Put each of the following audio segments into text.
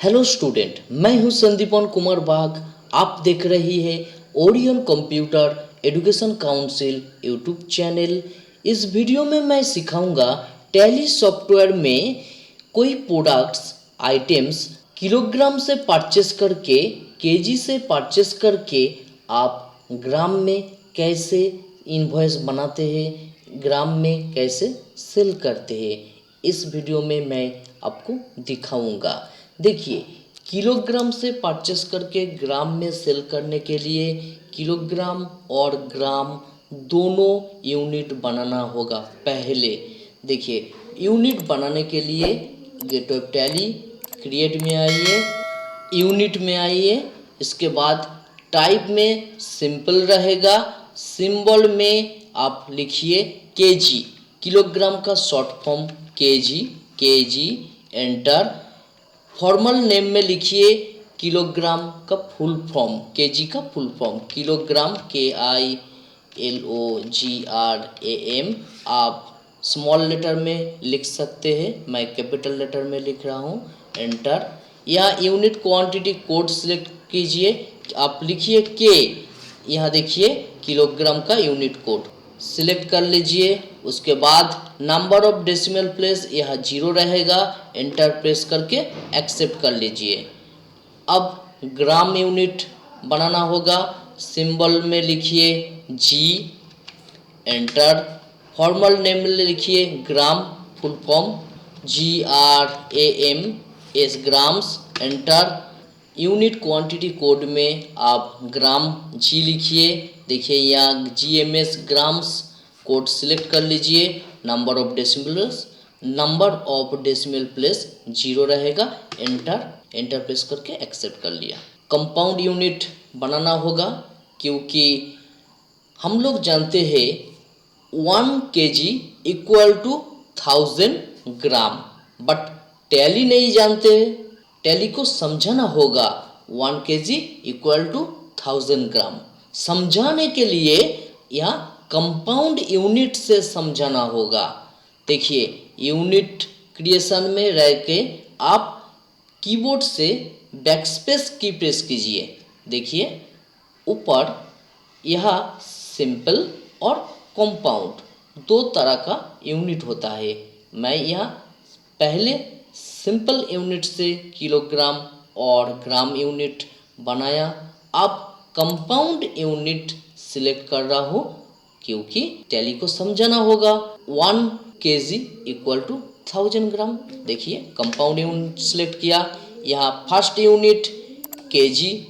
Hello student, मैं हूं संदीपन कुमार बाग। आप देख रही हैं Orion computer education council YouTube channel. इस वीडियो में मैं सिखाऊंगा टैली सॉफ्टवेयर में कोई प्रोडक्ट्स आइटम्स किलोग्राम से परचेस करके केजी से परचेस करके आप ग्राम में कैसे इनवॉइस बनाते हैं, ग्राम में कैसे सेल करते हैं। इस वीडियो में मैं आपको दिखाऊंगा। देखिए, किलोग्राम से परचेस करके ग्राम में सेल करने के लिए किलोग्राम और ग्राम दोनों यूनिट बनाना होगा। पहले देखिए, यूनिट बनाने के लिए गेट ऑफ टैली क्रिएट में आइए, यूनिट में आइए। इसके बाद टाइप में सिंपल रहेगा, सिंबल में आप लिखिए केजी, किलोग्राम का short form KG, KG enter. Formal name में लिखिए किलोग्राम का फुल फॉर्म, केजी का फुल फॉर्म किलोग्राम, KILOGRAM। आप स्मॉल लेटर में लिख सकते हैं, मैं कैपिटल लेटर में लिख रहा हूँ, एंटर। यहाँ यूनिट क्वांटिटी कोड सिलेक्ट कीजिए, आप लिखिए के, यहाँ देखिए किलोग्राम का यूनिट कोड सिलेक्ट कर लीजिए। उसके बाद नंबर ऑफ डेसिमल प्लेस यह 0 रहेगा, एंटर प्रेस करके एक्सेप्ट कर लीजिए। अब ग्राम यूनिट बनाना होगा, सिंबल में लिखिए जी, एंटर। फॉर्मल नेम में लिखिए gram, full form GRAMS, grams, enter. Unit quantity code में आप ग्राम जी लिखिए, देखिए यहाँ GMS ग्राम्स कोड सिलेक्ट कर लीजिए। नंबर ऑफ डेसिमल प्लेस 0 रहेगा, एंटर प्रेस करके एक्सेप्ट कर लिया। कंपाउंड यूनिट बनाना होगा, क्योंकि हम लोग जानते हैं 1 kg equal to 1000 gram, but Tally नहीं जानते। टैली को समझाना होगा 1 kg इक्वल टू 1000 ग्राम। समझाने के लिए यहाँ कंपाउंड यूनिट से समझाना होगा। देखिए, यूनिट क्रिएशन में रह के आप कीबोर्ड से बैकस्पेस की प्रेस कीजिए। देखिए ऊपर यह सिंपल और कंपाउंड दो तरह का यूनिट होता है। मैं यहाँ पहले सिंपल यूनिट से किलोग्राम और ग्राम यूनिट बनाया, अब कंपाउंड यूनिट सिलेक्ट कर रहा हूँ, क्योंकि टैली को समझाना होगा 1 kg इक्वल टू 1000 ग्राम। देखिए कंपाउंड यूनिट सिलेक्ट किया, यहाँ फर्स्ट यूनिट केजी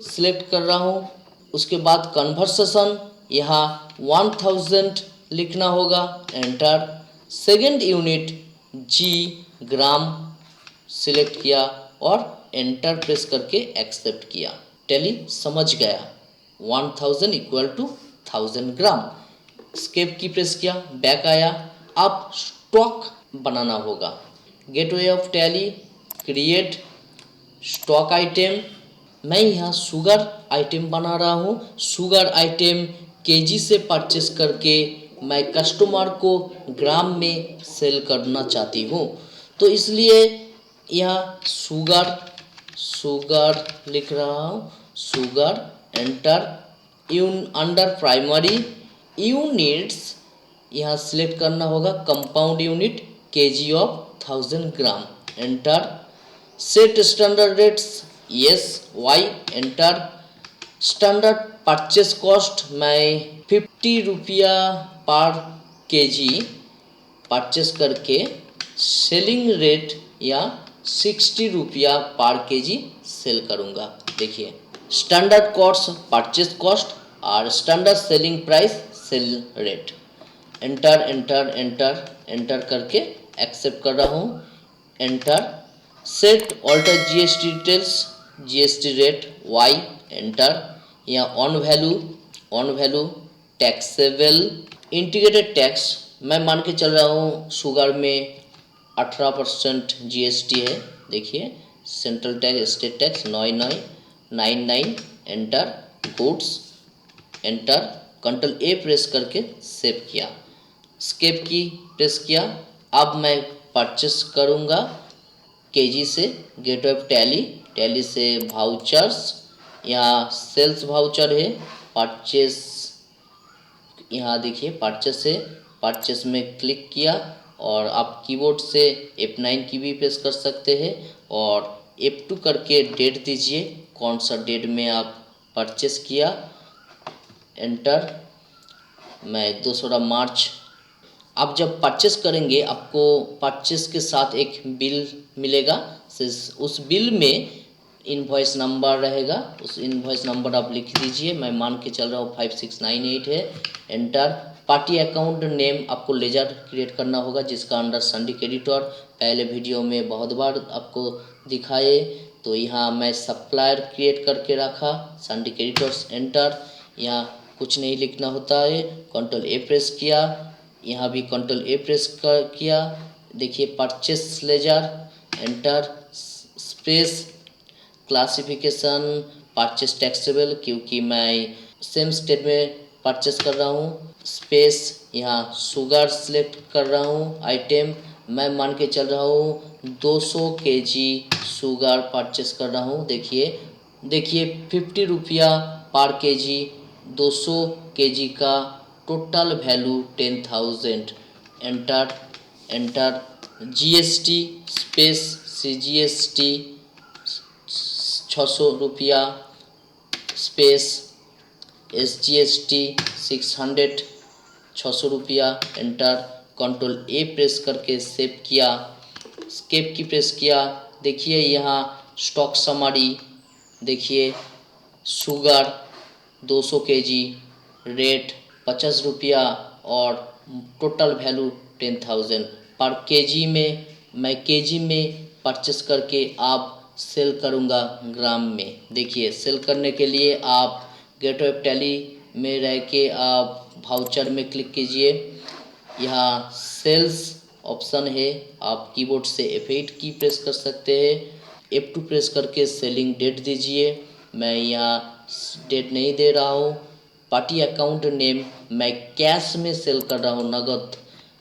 सिलेक्ट कर रहा हूँ। उसके बाद कन्वर्सेशन यहाँ 1000 लिखना होगा, एंटर। सेकेंड यूनिट जी, ग्राम सिलेक्ट किया और एंटर प्रेस करके एक्सेप्ट किया। टैली समझ गया 1000 इक्वल टू 1000 ग्राम। स्केप की प्रेस किया, बैक आया। अब स्टॉक बनाना होगा। Gateway of tally create stock item. मैं यहाँ शुगर आइटम बना रहा हूँ। शुगर आइटम केजी से परचेस करके मैं कस्टमर को ग्राम में सेल करना चाहती हूँ, तो इसलिए यहाँ शुगर लिख रहा हूँ, sugar, enter. Under primary units यहाँ सिलेक्ट करना होगा compound unit KG of 1000 gram, enter. Set standard rates yes, Y, enter. Standard purchase cost मैं 50 रुपया पर केजी परचेस करके सेलिंग रेट या 60 रुपया पर केजी सेल करूँगा। देखिए स्टैंडर्ड कॉस्ट परचेस कॉस्ट और standard selling price sale rate, enter enter enter enter करके accept कर रहा हूँ, enter. Set alter GST details, GST rate Y, enter. यहाँ on value taxable integrated tax मैं मान के चल रहा हूँ, शुगर में 18% GST है। देखिए central tax, state tax 9999, enter. Goods, enter. Control A press करके सेव किया, स्केप की प्रेस किया। अब मैं परचेस करूँगा केजी से गेटवे ऑफ टैली, टैली से वाउचर्स, यहाँ सेल्स वाउचर है, परचेस, यहाँ देखिए परचेस है, परचेस में क्लिक किया और आप कीबोर्ड से F9 की भी प्रेस कर सकते हैं और F2 करके डेट दीजिए, कौन सा डेट में आप परचेस किया, एंटर। मैं 2 मार्च। आप जब परचेस करेंगे आपको परचेस के साथ एक बिल मिलेगा, उस बिल में इनवॉइस नंबर रहेगा, उस इनवॉइस नंबर आप लिख दीजिए, मैं मान के चल रहा हूँ 5698 है, एंटर। पार्टी अकाउंट नेम आपको लेजर क्रिएट करना होगा जिसका अंडर संडिक एडिटर पहले वीडियो में बहुत बार आपको दिखाए, तो यहाँ मैं सप्लायर क्रिएट करके रखा, संडिक एडिटर्स, एंटर। यहाँ कुछ नहीं लिखना होता है, कंट्रोल ए प्रेस किया, यहाँ भी कंट्रोल ए प्रेस किया, देखिए purchase ledger, enter, space, classification purchase taxable क्योंकि मैं सेम स्टेट में परचेस कर रहा हूँ, स्पेस, यहाँ शुगर सेलेक्ट कर रहा हूँ, आइटम मैं मान के चल रहा हूँ 200 केजी शुगर परचेस कर रहा हूँ, देखिए 50 रुपया पर केजी, 200 केजी का total value 10,000, enter, enter. GST space CGST 600 रुपया, स्पेस SGST 600 600 रुपया, एंटर। कंट्रोल ए प्रेस करके सेव किया, स्केप की प्रेस किया, देखिए यहाँ स्टॉक समरी, देखिए शुगर 200 केजी, रेट 50 रुपया और टोटल वैल्यू 10,000 पर केजी में, मैं केजी में परचेस करके आप सेल करूँगा ग्राम में। देखिए सेल करने के लिए आप गेटवे ऑफ टैली में रह के आप वाउचर में क्लिक कीजिए, यहाँ सेल्स ऑप्शन है, आप कीबोर्ड से F8 की प्रेस कर सकते हैं, F2 प्रेस करके सेलिंग डेट दीजिए, मैं यहाँ डेट नहीं दे रहा हूँ। पार्टी अकाउंट नेम मैं कैश में सेल कर रहा हूँ, नगद,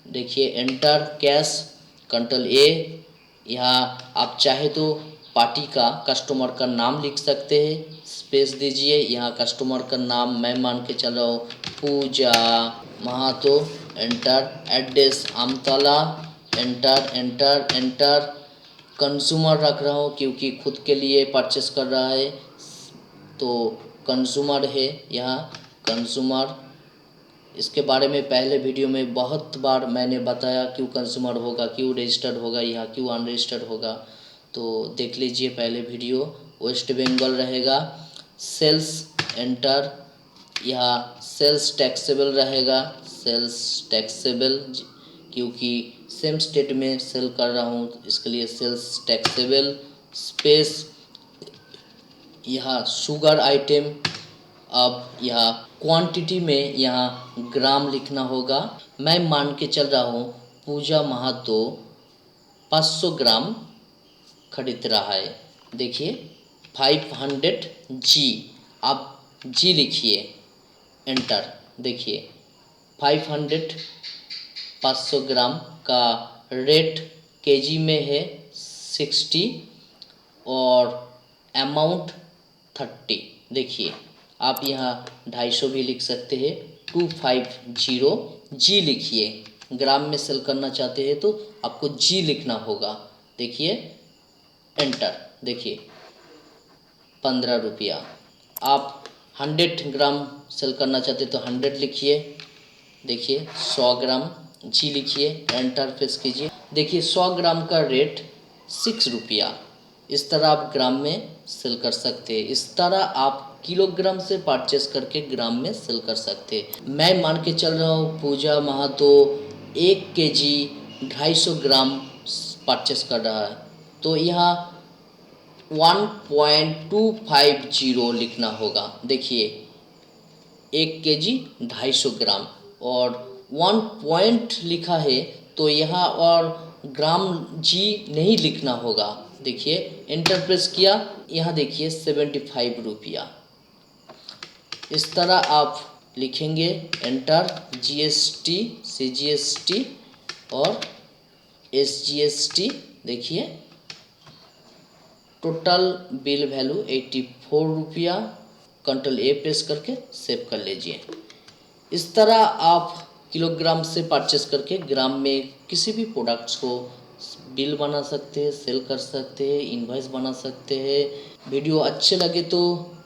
देखिए एंटर, कैश, कंट्रोल ए, यहाँ आप चाहे तो पार्टी का कस्टमर का नाम लिख सकते हैं, स्पेस दीजिए, यहाँ कस्टमर का नाम मैं मान के चल रहा हूँ Puja Mahato, enter. Address Amtala, enter, enter, enter. Consumer रख रहा हूँ क्योंकि खुद के लिए परचेस कर रहा है तो कंज्यूमर है, यहाँ कंज्यूमर, इसके बारे में पहले वीडियो में बहुत बार मैंने बताया क्यों कंज्यूमर होगा, क्यों रजिस्टर्ड होगा, यहाँ क्यों अनरजिस्टर्ड होगा, तो देख लीजिए पहले वीडियो। वेस्ट बंगाल रहेगा, सेल्स, एंटर, यहाँ सेल्स टैक्सेबल रहेगा, सेल्स टैक्सेबल क्योंकि सेम स्टेट में सेल कर रहा हूँ इसके लिए सेल्स टैक्सेबल, स्पेस, यहाँ शुगर आइटम, अब यहाँ क्वांटिटी में यहाँ ग्राम लिखना होगा, मैं मान के चल रहा हूँ पूजा महातो 500 ग्राम खरीद रहा है, देखिए 500 जी, आप जी लिखिए, एंटर, देखिए 500 ग्राम का रेट केजी में है 60 और अमाउंट 30, देखिए आप यहाँ 250 भी लिख सकते हैं, 250 जी लिखिए, ग्राम में सेल करना चाहते हैं तो आपको जी लिखना होगा, देखिए एंटर, देखिए 15 रुपया। आप 100 ग्राम सेल करना चाहते तो 100 लिखिए, देखिए 100 ग्राम जी लिखिए, एंटर प्रेस कीजिए, देखिए 100 ग्राम का रेट 6 रुपया, इस तरह आप ग्राम में सेल कर सकते हैं, इस तरह आप किलोग्राम से परचेस करके ग्राम में सेल कर सकते हैं। मैं मान के चल रहा हूँ पूजा महातो 1 केजी 250 ग्राम परचेस कर रहा है तो यहाँ 1.250 लिखना होगा, देखिए 1 केजी 250 ग्राम और 1 पॉइंट लिखा है तो यहाँ और ग्राम जी नहीं लिखना होगा, देखिए एंटर प्रेस किया, यहाँ देखिए 75 रुपया, इस तरह आप लिखेंगे, एंटर, जीएसटी, CGST और SGST, देखिए टोटल बिल वैल्यू 84 रुपया, कंट्रोल ए प्रेस करके सेव कर लीजिए। इस तरह आप किलोग्राम से परचेस करके ग्राम में किसी भी प्रोडक्ट्स को बिल बना सकते हैं, सेल कर सकते हैं, इनवॉइस बना सकते हैं। वीडियो अच्छे लगे तो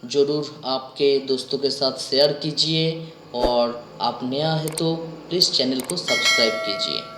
ज़रूर आपके दोस्तों के साथ शेयर कीजिए और आप नया है तो प्लीज़ चैनल को सब्सक्राइब कीजिए।